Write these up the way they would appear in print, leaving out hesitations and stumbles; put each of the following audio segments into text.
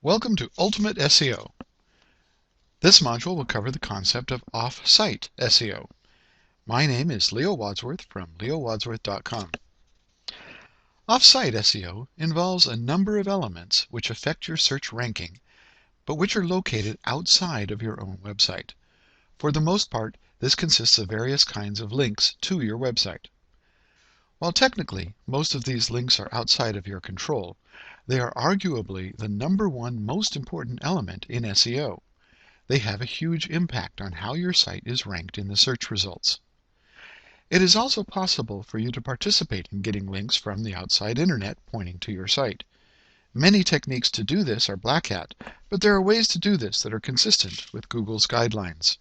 Welcome to Ultimate SEO. This module will cover the concept of off-site SEO. My name is Leo Wadsworth from leowadsworth.com. Off-site SEO involves a number of elements which affect your search ranking, but which are located outside of your own website. For the most part, this consists of various kinds of links to your website. While technically most of these links are outside of your control, they are arguably the number one most important element in SEO. They have a huge impact on how your site is ranked in the search results. It is also possible for you to participate in getting links from the outside internet pointing to your site. Many techniques to do this are black hat, but there are ways to do this that are consistent with Google's guidelines.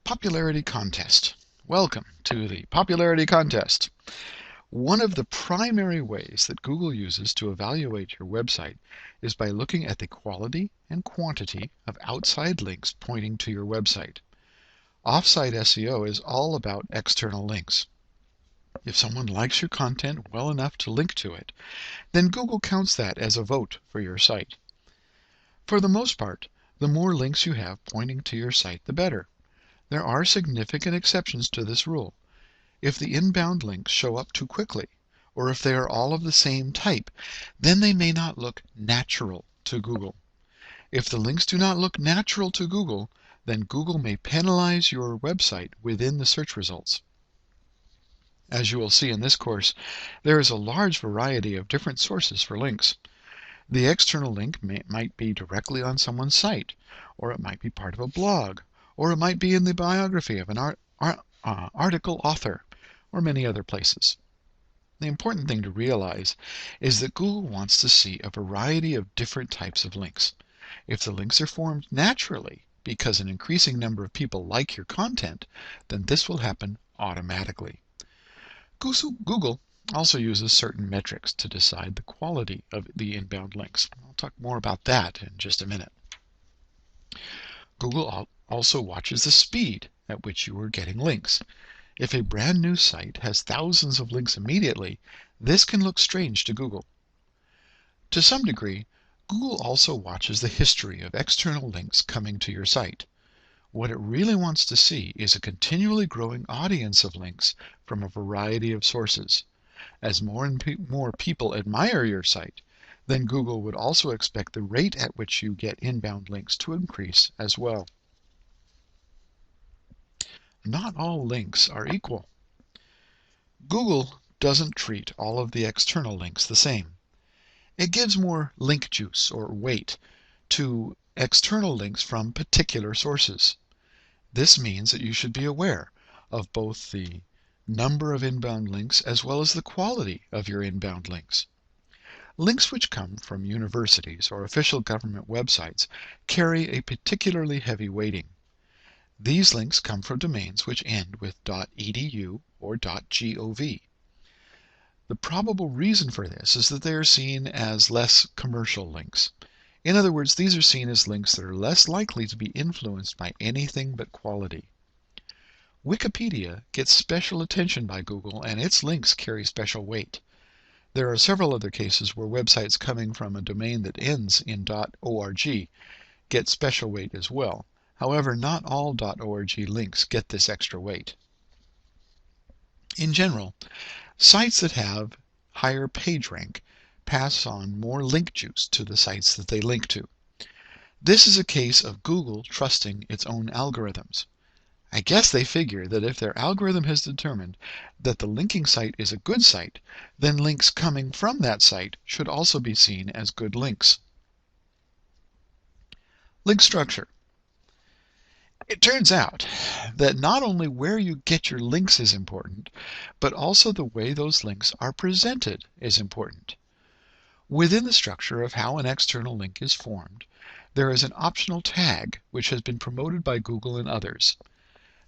Popularity Contest. Welcome to the Popularity Contest. One of the primary ways that Google uses to evaluate your website is by looking at the quality and quantity of outside links pointing to your website. Off-site SEO is all about external links. If someone likes your content well enough to link to it, then Google counts that as a vote for your site. For the most part, the more links you have pointing to your site, the better. There are significant exceptions to this rule. If the inbound links show up too quickly, or if they are all of the same type, then they may not look natural to Google. If the links do not look natural to Google, then Google may penalize your website within the search results. As you will see in this course, there is a large variety of different sources for links. The external link might be directly on someone's site, or it might be part of a blog, or it might be in the biography of an article author, or many other places. The important thing to realize is that Google wants to see a variety of different types of links. If the links are formed naturally because an increasing number of people like your content, then this will happen automatically. Google also uses certain metrics to decide the quality of the inbound links. I'll talk more about that in just a minute. Google also watches the speed at which you are getting links. If a brand new site has thousands of links immediately, this can look strange to Google. To some degree, Google also watches the history of external links coming to your site. What it really wants to see is a continually growing audience of links from a variety of sources. As more and more people admire your site, then Google would also expect the rate at which you get inbound links to increase as well. Not all links are equal. Google doesn't treat all of the external links the same. It gives more link juice or weight to external links from particular sources. This means that you should be aware of both the number of inbound links as well as the quality of your inbound links. Links which come from universities or official government websites carry a particularly heavy weighting. These links come from domains which end with .edu or .gov. The probable reason for this is that they are seen as less commercial links. In other words, these are seen as links that are less likely to be influenced by anything but quality. Wikipedia gets special attention by Google, and its links carry special weight. There are several other cases where websites coming from a domain that ends in .org get special weight as well. However, not all .org links get this extra weight. In general, sites that have higher page rank pass on more link juice to the sites that they link to. This is a case of Google trusting its own algorithms. I guess they figure that if their algorithm has determined that the linking site is a good site, then links coming from that site should also be seen as good links. Link structure. It turns out that not only where you get your links is important, but also the way those links are presented is important. Within the structure of how an external link is formed, there is an optional tag which has been promoted by Google and others.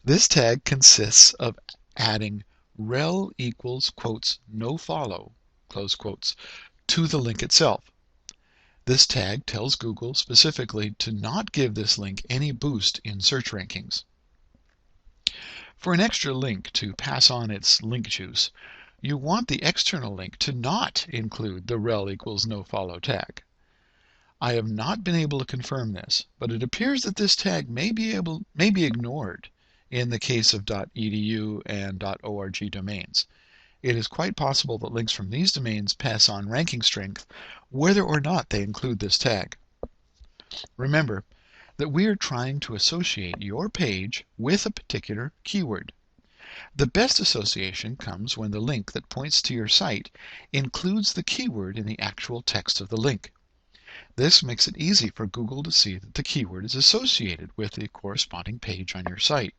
This tag consists of adding rel equals quotes no follow close quotes to the link itself. This tag tells Google specifically to not give this link any boost in search rankings. For an extra link to pass on its link juice, you want the external link to not include the rel equals no follow tag. I have not been able to confirm this, but it appears that this tag may be ignored in the case of .edu and .org domains. It is quite possible that links from these domains pass on ranking strength whether or not they include this tag. Remember that we are trying to associate your page with a particular keyword. The best association comes when the link that points to your site includes the keyword in the actual text of the link. This makes it easy for Google to see that the keyword is associated with the corresponding page on your site.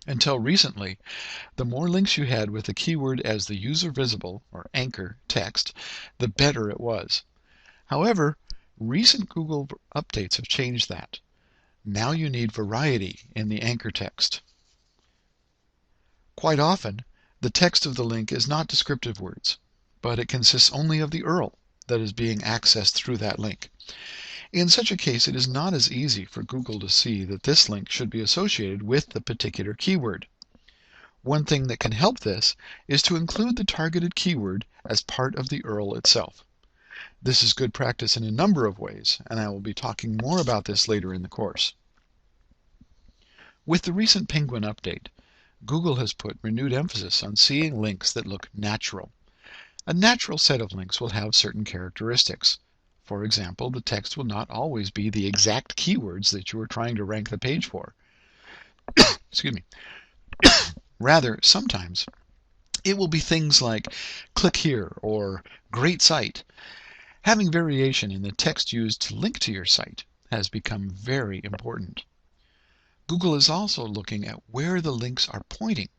Until recently, the more links you had with the keyword as the user visible or anchor text, the better it was. However, recent Google updates have changed that. Now you need variety in the anchor text. Quite often, the text of the link is not descriptive words, but it consists only of the URL that is being accessed through that link. In such a case, it is not as easy for Google to see that this link should be associated with the particular keyword. One thing that can help this is to include the targeted keyword as part of the URL itself. This is good practice in a number of ways, and I will be talking more about this later in the course. With the recent Penguin update, Google has put renewed emphasis on seeing links that look natural. A natural set of links will have certain characteristics. For example, the text will not always be the exact keywords that you are trying to rank the page for. Excuse me. Rather, sometimes it will be things like click here or great site. Having variation in the text used to link to your site has become very important. Google is also looking at where the links are pointing.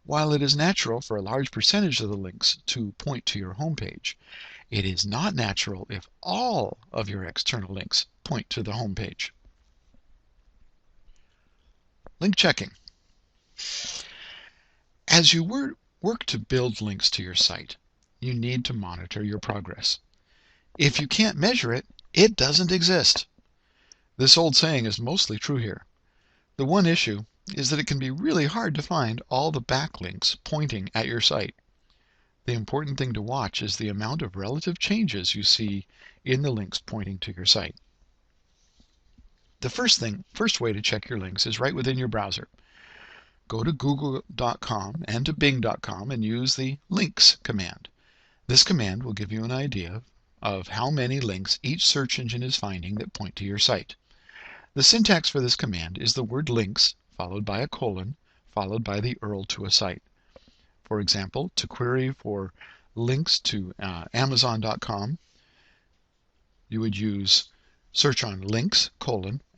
While it is natural for a large percentage of the links to point to your homepage, it is not natural if all of your external links point to the homepage. Link checking. As you work to build links to your site, you need to monitor your progress. If you can't measure it, it doesn't exist. This old saying is mostly true here. The one issue is that it can be really hard to find all the backlinks pointing at your site. The important thing to watch is the amount of relative changes you see in the links pointing to your site. The first way to check your links is right within your browser. Go to google.com and to bing.com and use the links command. This command will give you an idea of how many links each search engine is finding that point to your site. The syntax for this command is the word links followed by a colon followed by the URL to a site. For example, to query for links to Amazon.com, you would use search on links,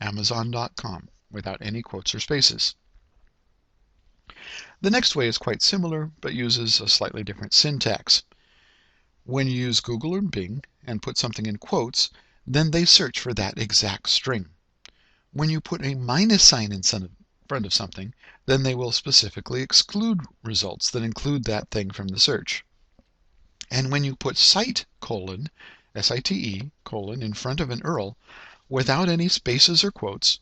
Amazon.com without any quotes or spaces. The next way is quite similar, but uses a slightly different syntax. When you use Google or Bing and put something in quotes, then they search for that exact string. When you put a minus sign in front of something, then they will specifically exclude results that include that thing from the search. And when you put site S-I-T-E, in front of an URL without any spaces or quotes,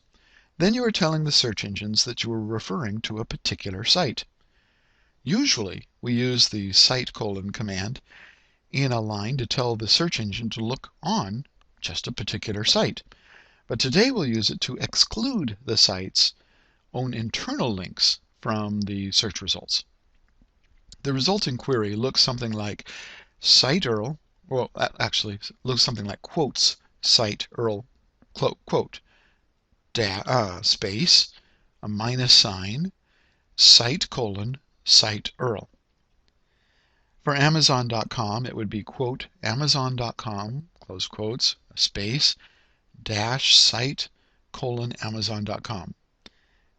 then you are telling the search engines that you are referring to a particular site. Usually, we use the site command in a line to tell the search engine to look on just a particular site. But today we'll use it to exclude the site's own internal links from the search results. The resulting query looks something like site URL, well, actually looks something like quotes site URL quote space a minus sign site site URL. For Amazon.com, it would be quote Amazon.com close quotes space dash site Amazon.com.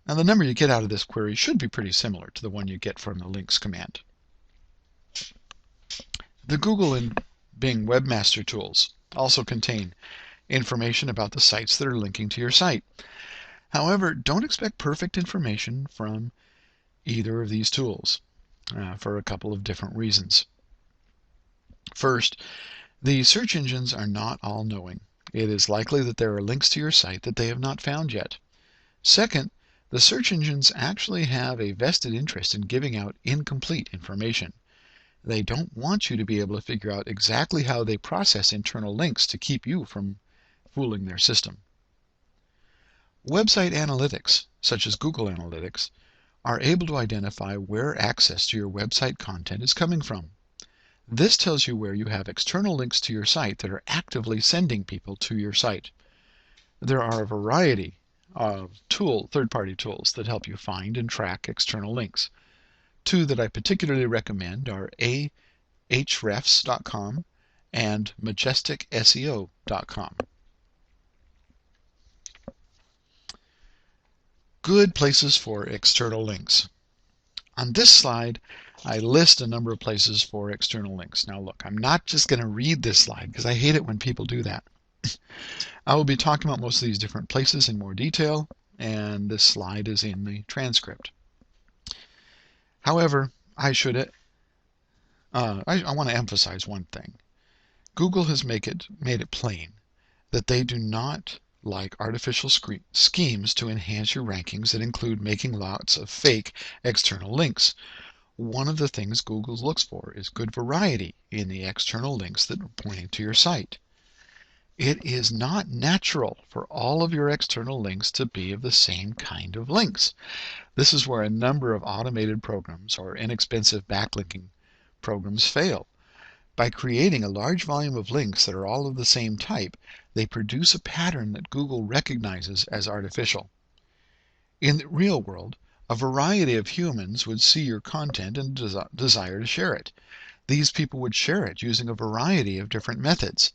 Now the number you get out of this query should be pretty similar to the one you get from the links command. The Google and Bing Webmaster Tools also contain information about the sites that are linking to your site. However, don't expect perfect information from either of these tools for a couple of different reasons. First, the search engines are not all-knowing. It is likely that there are links to your site that they have not found yet. Second, the search engines actually have a vested interest in giving out incomplete information. They don't want you to be able to figure out exactly how they process internal links to keep you from fooling their system. Website analytics, such as Google Analytics, are able to identify where access to your website content is coming from. This tells you where you have external links to your site that are actively sending people to your site. There are a variety of third-party tools that help you find and track external links. Two that I particularly recommend are ahrefs.com and majesticseo.com. Good places for external links. On this slide, I list a number of places for external links. Now look, I'm not just going to read this slide because I hate it when people do that. I will be talking about most of these different places in more detail, and this slide is in the transcript. However, I want to emphasize one thing. Google has made it plain that they do not like artificial schemes to enhance your rankings that include making lots of fake external links. One of the things Google looks for is good variety in the external links that are pointing to your site. It is not natural for all of your external links to be of the same kind of links. This is where a number of automated programs or inexpensive backlinking programs fail. By creating a large volume of links that are all of the same type, they produce a pattern that Google recognizes as artificial. In the real world, a variety of humans would see your content and desire to share it. These people would share it using a variety of different methods.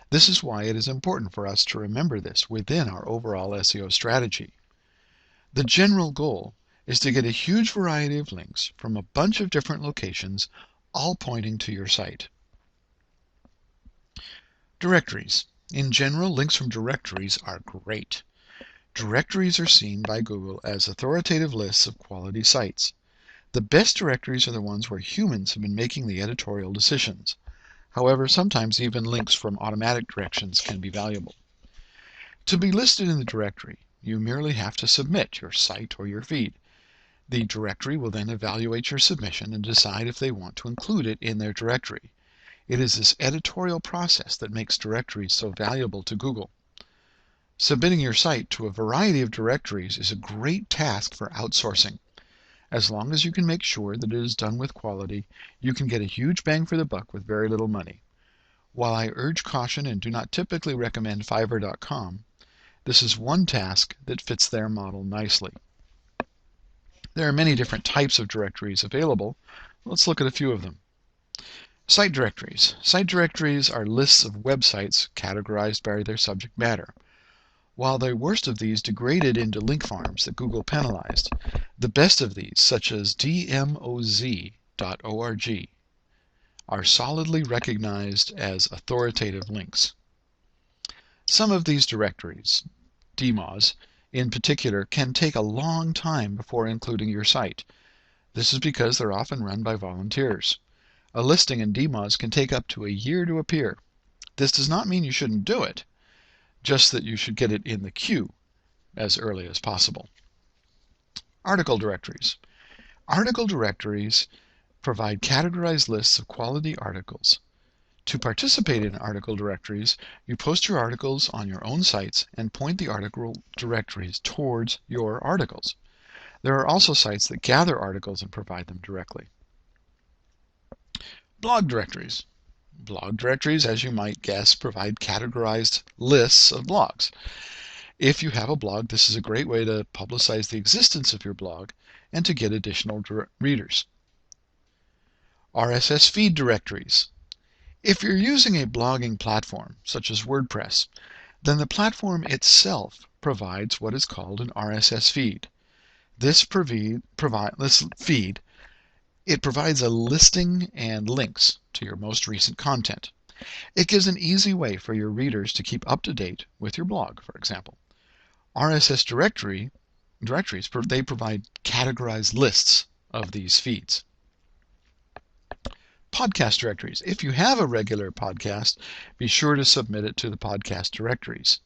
This is why it is important for us to remember this within our overall SEO strategy. The general goal is to get a huge variety of links from a bunch of different locations, all pointing to your site. Directories. In general, links from directories are great. Directories are seen by Google as authoritative lists of quality sites. The best directories are the ones where humans have been making the editorial decisions. However, sometimes even links from automatic directions can be valuable. To be listed in the directory, you merely have to submit your site or your feed. The directory will then evaluate your submission and decide if they want to include it in their directory. It is this editorial process that makes directories so valuable to Google. Submitting your site to a variety of directories is a great task for outsourcing. As long as you can make sure that it is done with quality, you can get a huge bang for the buck with very little money. While I urge caution and do not typically recommend Fiverr.com, this is one task that fits their model nicely. There are many different types of directories available. Let's look at a few of them. Site directories. Site directories are lists of websites categorized by their subject matter. While the worst of these degraded into link farms that Google penalized, the best of these, such as dmoz.org, are solidly recognized as authoritative links. Some of these directories, DMOZ in particular, can take a long time before including your site. This is because they're often run by volunteers. A listing in DMOZ can take up to a year to appear. This does not mean you shouldn't do it, just that you should get it in the queue as early as possible. Article directories. Article directories provide categorized lists of quality articles. To participate in article directories, you post your articles on your own sites and point the article directories towards your articles. There are also sites that gather articles and provide them directly. Blog directories. Blog directories, as you might guess, provide categorized lists of blogs. If you have a blog, this is a great way to publicize the existence of your blog and to get additional readers. RSS feed directories. If you're using a blogging platform, such as WordPress, then the platform itself provides what is called an RSS feed. This feed it provides a listing and links to your most recent content. It gives an easy way for your readers to keep up to date with your blog, for example. RSS directories, they provide categorized lists of these feeds. Podcast directories. If you have a regular podcast, be sure to submit it to the podcast directories.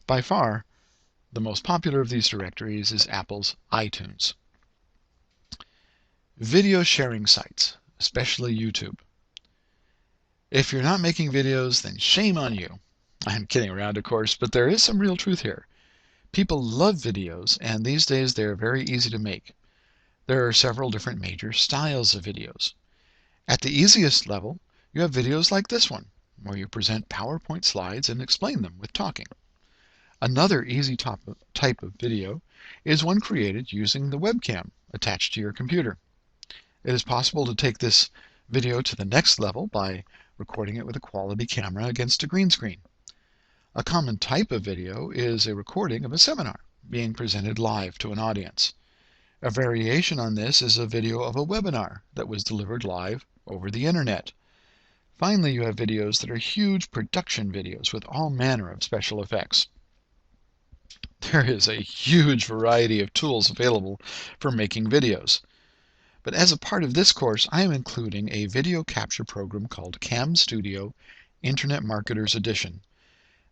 By far, the most popular of these directories is Apple's iTunes. Video sharing sites, especially YouTube. If you're not making videos, then shame on you. I'm kidding around, of course, but there is some real truth here. People love videos, and these days they're very easy to make. There are several different major styles of videos. At the easiest level, you have videos like this one, where you present PowerPoint slides and explain them with talking. Another easy type of video is one created using the webcam attached to your computer. It is possible to take this video to the next level by recording it with a quality camera against a green screen. A common type of video is a recording of a seminar being presented live to an audience. A variation on this is a video of a webinar that was delivered live over the internet. Finally, you have videos that are huge production videos with all manner of special effects. There is a huge variety of tools available for making videos. But as a part of this course, I am including a video capture program called CamStudio Internet Marketers Edition.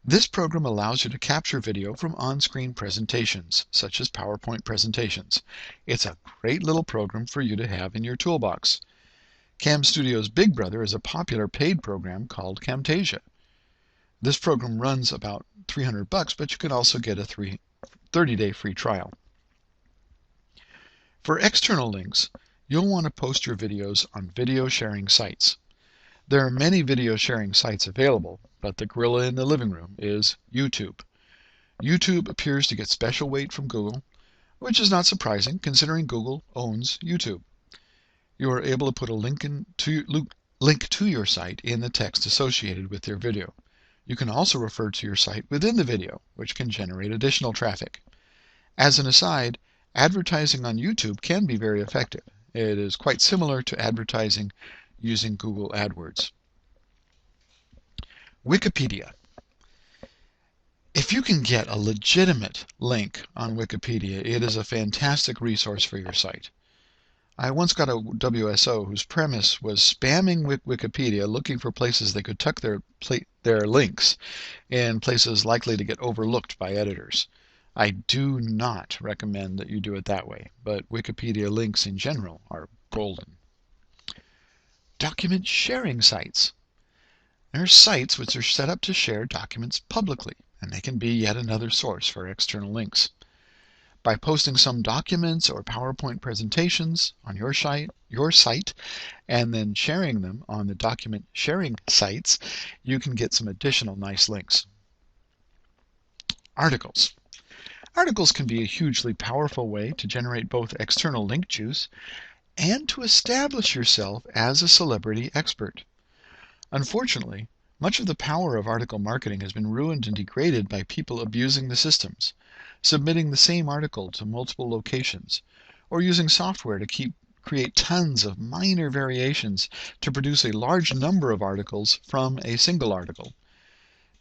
This program allows you to capture video from on-screen presentations, such as PowerPoint presentations. It's a great little program for you to have in your toolbox. CamStudio's big brother is a popular paid program called Camtasia. This program runs about $300, but you can also get a 30-day free trial. For external links, you'll want to post your videos on video sharing sites. There are many video sharing sites available, but the gorilla in the living room is YouTube. YouTube appears to get special weight from Google, which is not surprising considering Google owns YouTube. You are able to put a link to your site in the text associated with your video. You can also refer to your site within the video, which can generate additional traffic. As an aside, advertising on YouTube can be very effective. It is quite similar to advertising using Google AdWords. Wikipedia. If you can get a legitimate link on Wikipedia, it is a fantastic resource for your site. I once got a WSO whose premise was spamming Wikipedia looking for places they could tuck their links in places likely to get overlooked by editors. I do not recommend that you do it that way, but Wikipedia links in general are golden. Document sharing sites. There are sites which are set up to share documents publicly, and they can be yet another source for external links. By posting some documents or PowerPoint presentations on your site, and then sharing them on the document sharing sites, you can get some additional nice links. Articles. Articles can be a hugely powerful way to generate both external link juice and to establish yourself as a celebrity expert. Unfortunately, much of the power of article marketing has been ruined and degraded by people abusing the systems, submitting the same article to multiple locations, or using software to create tons of minor variations to produce a large number of articles from a single article.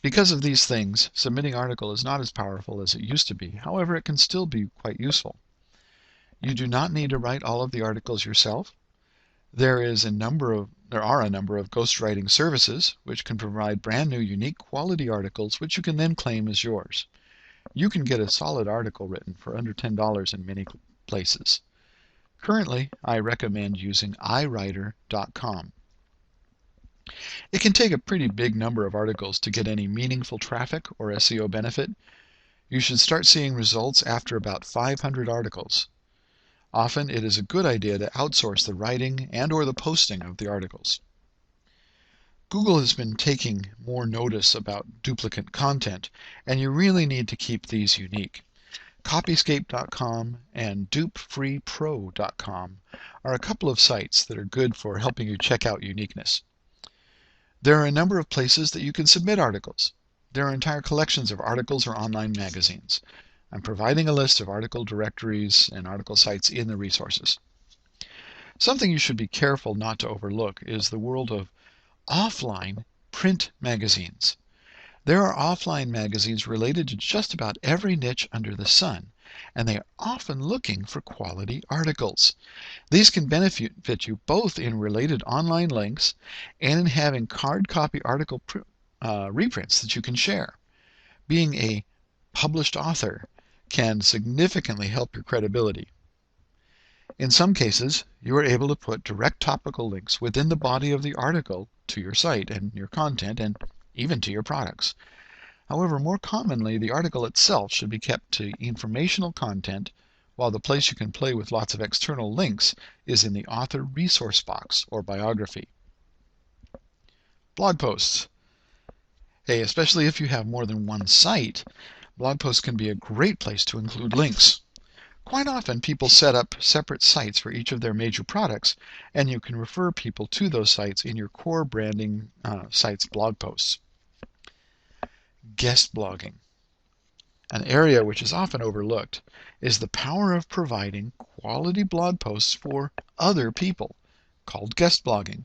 Because of these things, submitting article is not as powerful as it used to be. However, it can still be quite useful. You do not need to write all of the articles yourself. There are a number of ghostwriting services which can provide brand new, unique quality articles which you can then claim as yours. You can get a solid article written for under $10 in many places. Currently, I recommend using iWriter.com. It can take a pretty big number of articles to get any meaningful traffic or SEO benefit. You should start seeing results after about 500 articles. Often it is a good idea to outsource the writing and/or the posting of the articles. Google has been taking more notice about duplicate content, and you really need to keep these unique. Copyscape.com and DupeFreePro.com are a couple of sites that are good for helping you check out uniqueness. There are a number of places that you can submit articles. There are entire collections of articles or online magazines. I'm providing a list of article directories and article sites in the resources. Something you should be careful not to overlook is the world of offline print magazines. There are offline magazines related to just about every niche under the sun, and they are often looking for quality articles. These can benefit you both in related online links and in having hard copy article reprints that you can share. Being a published author can significantly help your credibility. In some cases, you are able to put direct topical links within the body of the article to your site and your content and even to your products. However, more commonly, the article itself should be kept to informational content, while the place you can play with lots of external links is in the author resource box or biography. Blog posts. Hey, especially if you have more than one site, blog posts can be a great place to include links. Quite often, people set up separate sites for each of their major products, and you can refer people to those sites in your core branding site's blog posts. Guest blogging. An area which is often overlooked is the power of providing quality blog posts for other people, called guest blogging.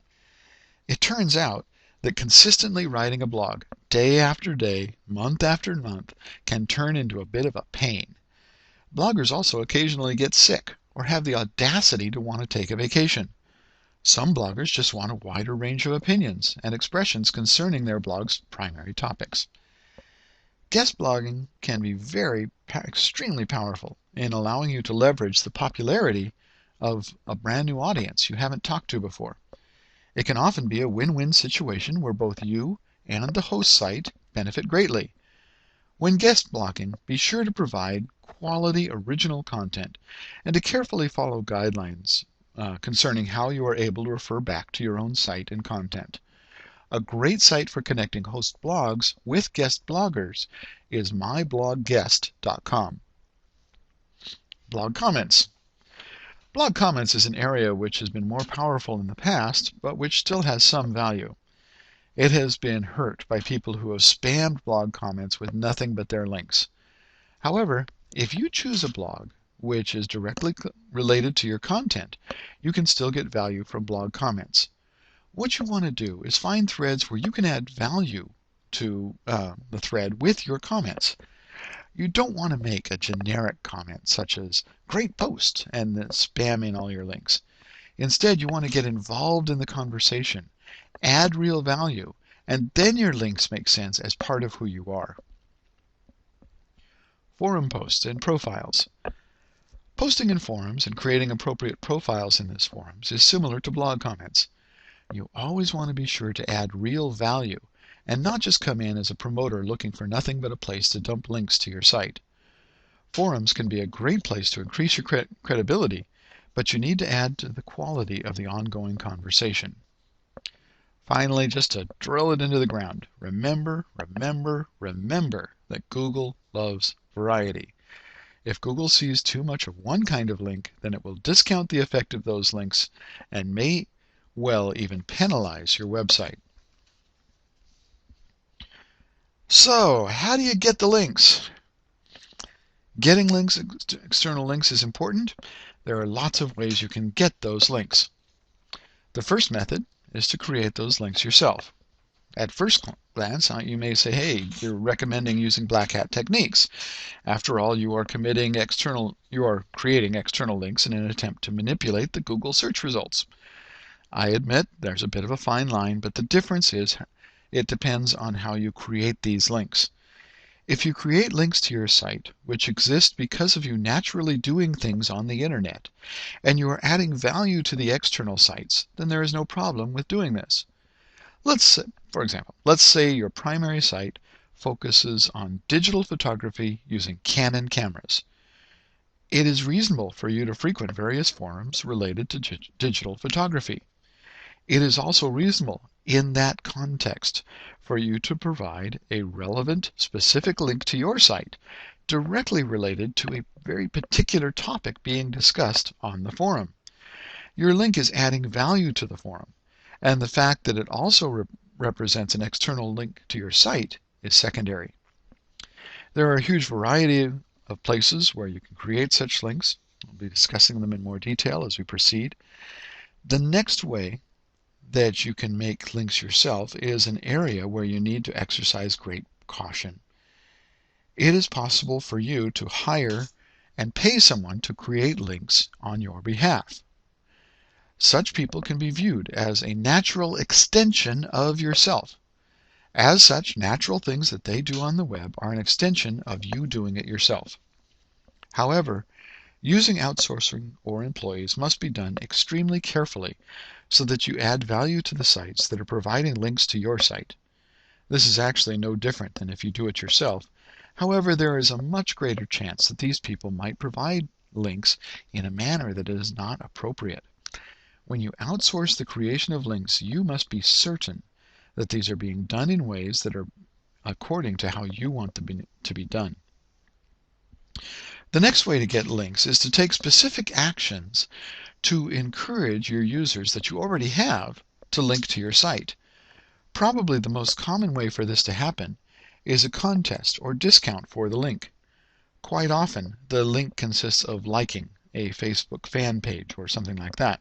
It turns out that consistently writing a blog day after day, month after month, can turn into a bit of a pain. Bloggers also occasionally get sick or have the audacity to want to take a vacation. Some bloggers just want a wider range of opinions and expressions concerning their blog's primary topics. Guest blogging can be extremely powerful in allowing you to leverage the popularity of a brand new audience you haven't talked to before. It can often be a win-win situation where both you and the host site benefit greatly. When guest blogging, be sure to provide quality original content and to carefully follow guidelines concerning how you are able to refer back to your own site and content. A great site for connecting host blogs with guest bloggers is myblogguest.com. Blog comments. Blog comments is an area which has been more powerful in the past, but which still has some value. It has been hurt by people who have spammed blog comments with nothing but their links. However, if you choose a blog which is directly related to your content, you can still get value from blog comments. What you want to do is find threads where you can add value to the thread with your comments. You don't want to make a generic comment such as "great post" and then spam in all your links. Instead, you want to get involved in the conversation, add real value, and then your links make sense as part of who you are. Forum posts and profiles. Posting in forums and creating appropriate profiles in these forums is similar to blog comments. You always want to be sure to add real value and not just come in as a promoter looking for nothing but a place to dump links to your site. Forums can be a great place to increase your credibility, but you need to add to the quality of the ongoing conversation. Finally, just to drill it into the ground, remember that Google loves variety. If Google sees too much of one kind of link, then it will discount the effect of those links and may well even penalize your website. So, how do you get the links? Getting links, external links, is important. There are lots of ways you can get those links. The first method is to create those links yourself. At first glance, you may say, hey, you're recommending using black hat techniques. After all, you are creating external links in an attempt to manipulate the Google search results. I admit there's a bit of a fine line, but the difference is it depends on how you create these links. If you create links to your site, which exist because of you naturally doing things on the internet, and you are adding value to the external sites, then there is no problem with doing this. For example, let's say your primary site focuses on digital photography using Canon cameras. It is reasonable for you to frequent various forums related to digital photography. It is also reasonable in that context for you to provide a relevant, specific link to your site directly related to a very particular topic being discussed on the forum. Your link is adding value to the forum, and the fact that it also represents an external link to your site is secondary. There are a huge variety of places where you can create such links. We'll be discussing them in more detail as we proceed. The next way that you can make links yourself is an area where you need to exercise great caution. It is possible for you to hire and pay someone to create links on your behalf. Such people can be viewed as a natural extension of yourself. As such, natural things that they do on the web are an extension of you doing it yourself. However, Using outsourcing or employees must be done extremely carefully so that you add value to the sites that are providing links to your site. This is actually no different than if you do it yourself. However, there is a much greater chance that these people might provide links in a manner that is not appropriate. When you outsource the creation of links, you must be certain that these are being done in ways that are according to how you want them to be done. The next way to get links is to take specific actions to encourage your users that you already have to link to your site. Probably the most common way for this to happen is a contest or discount for the link. Quite often, the link consists of liking a Facebook fan page or something like that.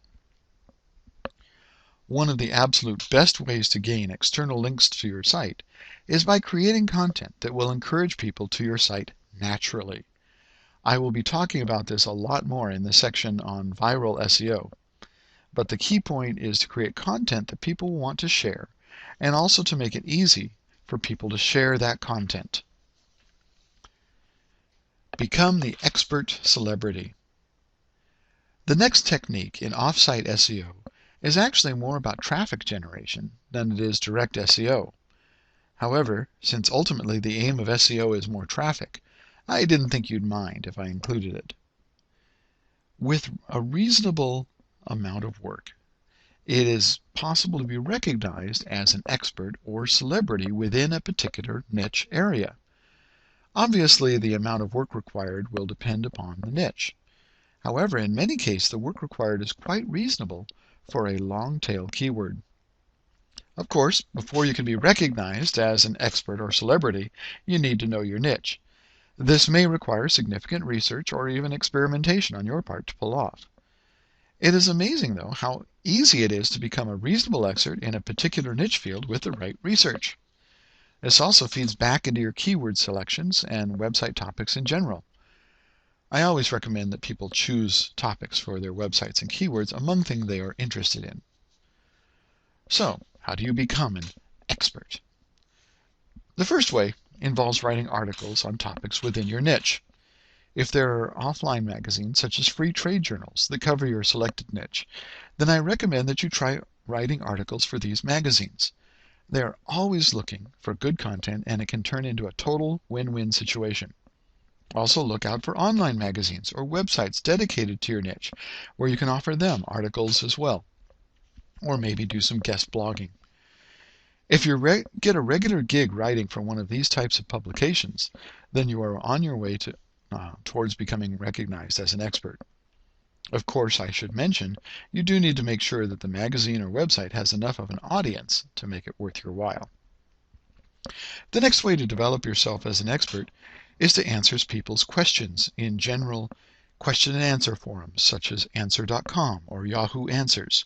One of the absolute best ways to gain external links to your site is by creating content that will encourage people to your site naturally. I will be talking about this a lot more in the section on viral SEO. But the key point is to create content that people want to share, and also to make it easy for people to share that content. Become the expert celebrity. The next technique in off-site SEO is actually more about traffic generation than it is direct SEO. However, since ultimately the aim of SEO is more traffic, I didn't think you'd mind if I included it. With a reasonable amount of work, it is possible to be recognized as an expert or celebrity within a particular niche area. Obviously, the amount of work required will depend upon the niche. However, in many cases, the work required is quite reasonable for a long-tail keyword. Of course, before you can be recognized as an expert or celebrity, you need to know your niche. This may require significant research or even experimentation on your part to pull off. It is amazing, though, how easy it is to become a reasonable expert in a particular niche field with the right research. This also feeds back into your keyword selections and website topics in general. I always recommend that people choose topics for their websites and keywords among things they are interested in. So, how do you become an expert? The first way involves writing articles on topics within your niche. If there are offline magazines, such as free trade journals, that cover your selected niche, then I recommend that you try writing articles for these magazines. They are always looking for good content, and it can turn into a total win-win situation. Also, look out for online magazines or websites dedicated to your niche, where you can offer them articles as well, or maybe do some guest blogging. If you get a regular gig writing for one of these types of publications, then you are on your way towards becoming recognized as an expert. Of course, I should mention, you do need to make sure that the magazine or website has enough of an audience to make it worth your while. The next way to develop yourself as an expert is to answer people's questions in general question and answer forums such as Answer.com or Yahoo Answers.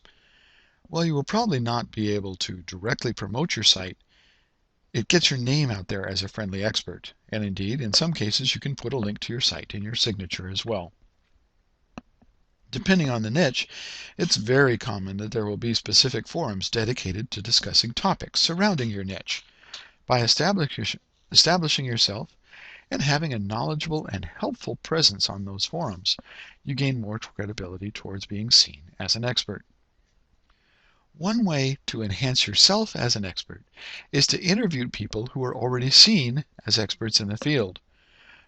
While you will probably not be able to directly promote your site, it gets your name out there as a friendly expert, and indeed, in some cases, you can put a link to your site in your signature as well. Depending on the niche, it's very common that there will be specific forums dedicated to discussing topics surrounding your niche. By establishing yourself and having a knowledgeable and helpful presence on those forums, you gain more credibility towards being seen as an expert. One way to enhance yourself as an expert is to interview people who are already seen as experts in the field.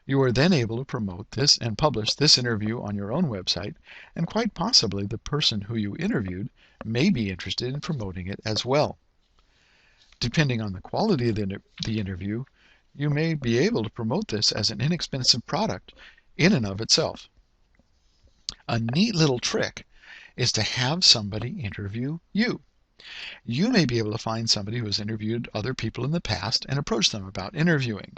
You are then able to promote this and publish this interview on your own website, and quite possibly the person who you interviewed may be interested in promoting it as well. Depending on the quality of the interview, you may be able to promote this as an inexpensive product in and of itself. A neat little trick is to have somebody interview you. You may be able to find somebody who has interviewed other people in the past and approach them about interviewing.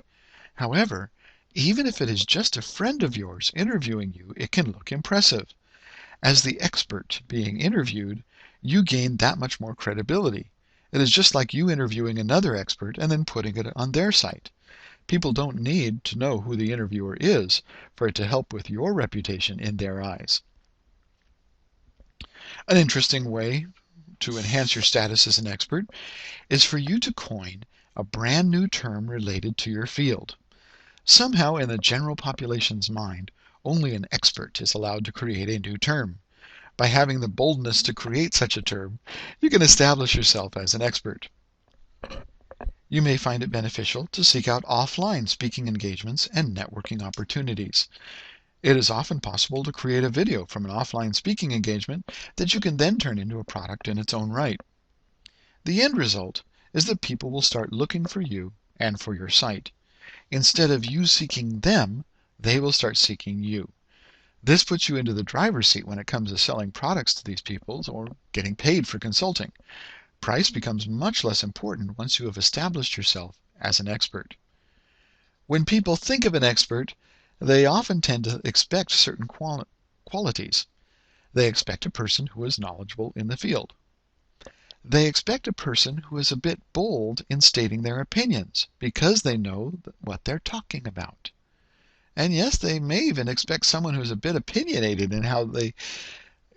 However, even if it is just a friend of yours interviewing you, it can look impressive. As the expert being interviewed, you gain that much more credibility. It is just like you interviewing another expert and then putting it on their site. People don't need to know who the interviewer is for it to help with your reputation in their eyes. An interesting way to enhance your status as an expert is for you to coin a brand new term related to your field. Somehow in the general population's mind, Only an expert is allowed to create a new term. By having the boldness to create such a term, you can establish yourself as an expert. You may find it beneficial to seek out offline speaking engagements and networking opportunities. It is often possible to create a video from an offline speaking engagement that you can then turn into a product in its own right. The end result is that people will start looking for you and for your site. Instead of you seeking them, they will start seeking you. This puts you into the driver's seat when it comes to selling products to these people or getting paid for consulting. Price becomes much less important once you have established yourself as an expert. When people think of an expert, they often tend to expect certain qualities. They expect a person who is knowledgeable in the field. They expect a person who is a bit bold in stating their opinions because they know what they're talking about. And yes, they may even expect someone who's a bit opinionated in how they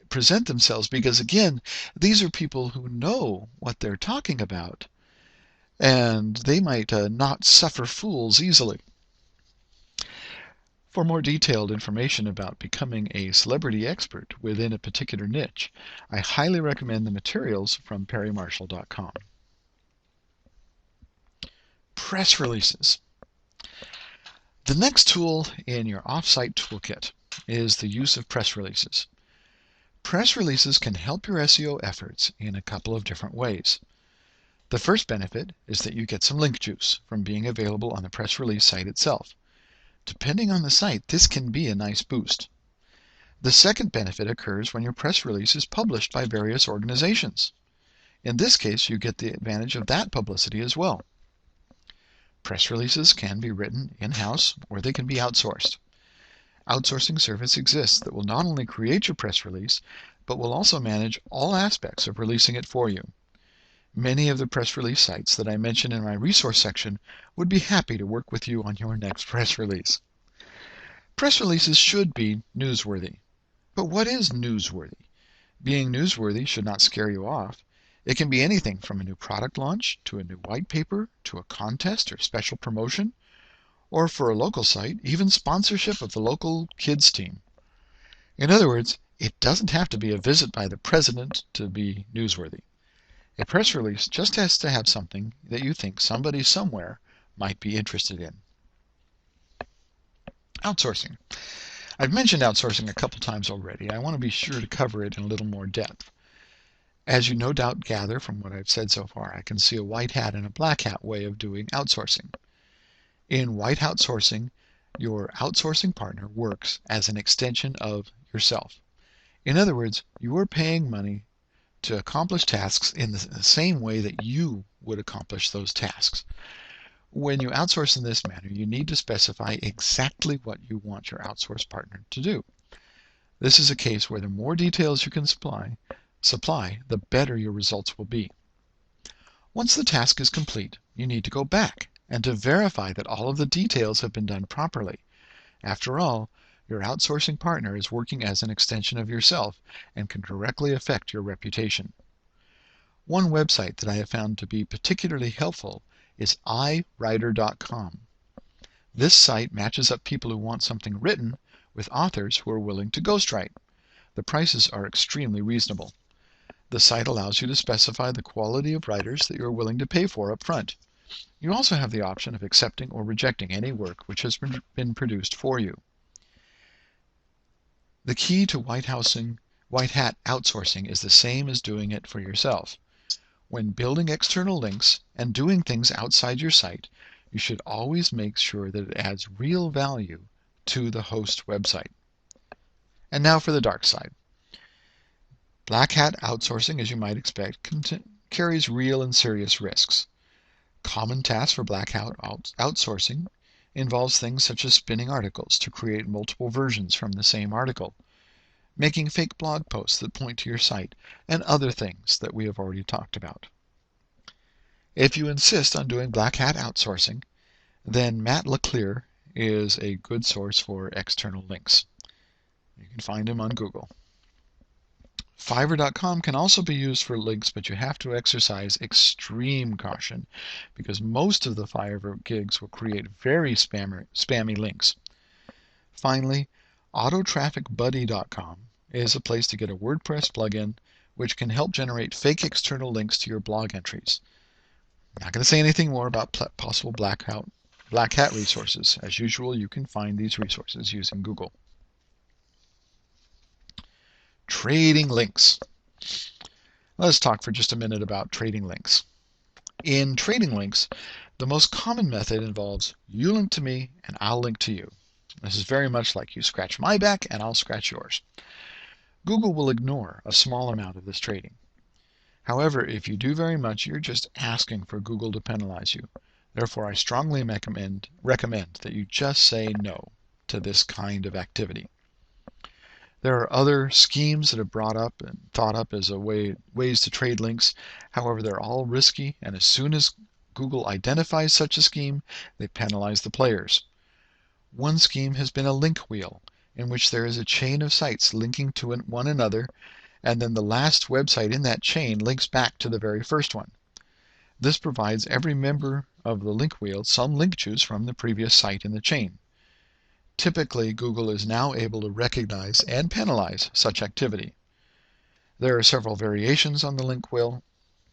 present themselves because, again, these are people who know what they're talking about and they might not suffer fools easily. For more detailed information about becoming a celebrity expert within a particular niche, I highly recommend the materials from perrymarshall.com. Press releases. The next tool in your offsite toolkit is the use of press releases. Press releases can help your SEO efforts in a couple of different ways. The first benefit is that you get some link juice from being available on the press release site itself. Depending on the site, this can be a nice boost. The second benefit occurs when your press release is published by various organizations. In this case, you get the advantage of that publicity as well. Press releases can be written in-house or they can be outsourced. Outsourcing service exists that will not only create your press release, but will also manage all aspects of releasing it for you. Many of the press release sites that I mentioned in my resource section would be happy to work with you on your next press release. Press releases should be newsworthy. But what is newsworthy? Being newsworthy should not scare you off. It can be anything from a new product launch, to a new white paper, to a contest or special promotion, or for a local site, even sponsorship of the local kids team. In other words, it doesn't have to be a visit by the president to be newsworthy. A press release just has to have something that you think somebody somewhere might be interested in. Outsourcing. I've mentioned outsourcing a couple times already. I want to be sure to cover it in a little more depth. As you no doubt gather from what I've said so far, I can see a white hat and a black hat way of doing outsourcing. In white outsourcing, your outsourcing partner works as an extension of yourself. In other words, you are paying money to accomplish tasks in the same way that you would accomplish those tasks. When you outsource in this manner, you need to specify exactly what you want your outsource partner to do. This is a case where the more details you can supply, the better your results will be. Once the task is complete, you need to go back and to verify that all of the details have been done properly. After all, your outsourcing partner is working as an extension of yourself and can directly affect your reputation. One website that I have found to be particularly helpful is iWriter.com. This site matches up people who want something written with authors who are willing to ghostwrite. The prices are extremely reasonable. The site allows you to specify the quality of writers that you are willing to pay for up front. You also have the option of accepting or rejecting any work which has been produced for you. The key to white hat outsourcing is the same as doing it for yourself. When building external links and doing things outside your site, you should always make sure that it adds real value to the host website. And now for the dark side. Black hat outsourcing, as you might expect, carries real and serious risks. Common tasks for black hat outsourcing involves things such as spinning articles to create multiple versions from the same article, making fake blog posts that point to your site, and other things that we have already talked about. If you insist on doing black hat outsourcing, then Matt LeClaire is a good source for external links. You can find him on Google. Fiverr.com can also be used for links, but you have to exercise extreme caution because most of the Fiverr gigs will create very spammy links. Finally, AutoTrafficBuddy.com is a place to get a WordPress plugin which can help generate fake external links to your blog entries. I'm not going to say anything more about possible black hat resources. As usual, you can find these resources using Google. Trading links. Let's talk for just a minute about trading links. In trading links, the most common method involves you link to me and I'll link to you. This is very much like you scratch my back and I'll scratch yours. Google will ignore a small amount of this trading. However, if you do very much, you're just asking for Google to penalize you. Therefore, I strongly recommend that you just say no to this kind of activity. There are other schemes that are brought up and thought up as ways to trade links. However, they're all risky, and as soon as Google identifies such a scheme, they penalize the players. One scheme has been a link wheel, in which there is a chain of sites linking to one another, and then the last website in that chain links back to the very first one. This provides every member of the link wheel some link juice from the previous site in the chain. Typically, Google is now able to recognize and penalize such activity. There are several variations on the link wheel.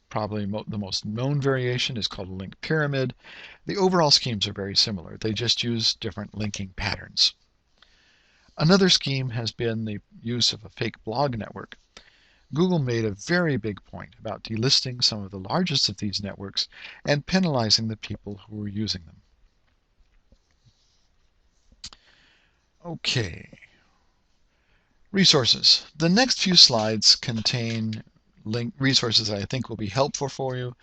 Probably the most known variation is called a link pyramid. The overall schemes are very similar. They just use different linking patterns. Another scheme has been the use of a fake blog network. Google made a very big point about delisting some of the largest of these networks and penalizing the people who were using them. Okay. Resources. The next few slides contain resources that I think will be helpful for you.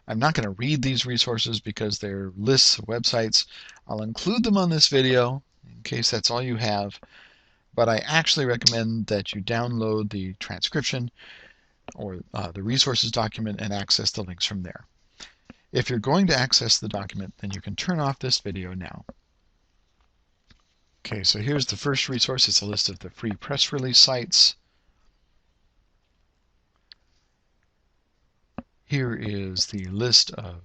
I'm not going to read these resources because they're lists of websites. I'll include them on this video in case that's all you have, but I actually recommend that you download the transcription or the resources document and access the links from there. If you're going to access the document, then you can turn off this video now. Okay, so here's the first resource. It's a list of the free press release sites. Here is the list of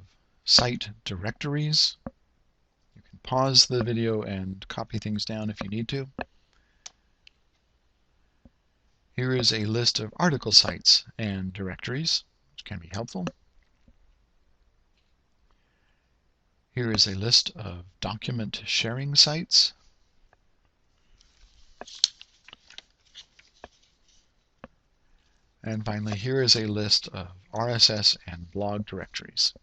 site directories. You can pause the video and copy things down if you need to. Here is a list of article sites and directories, which can be helpful. Here is a list of document sharing sites. And finally, here is a list of RSS and blog directories.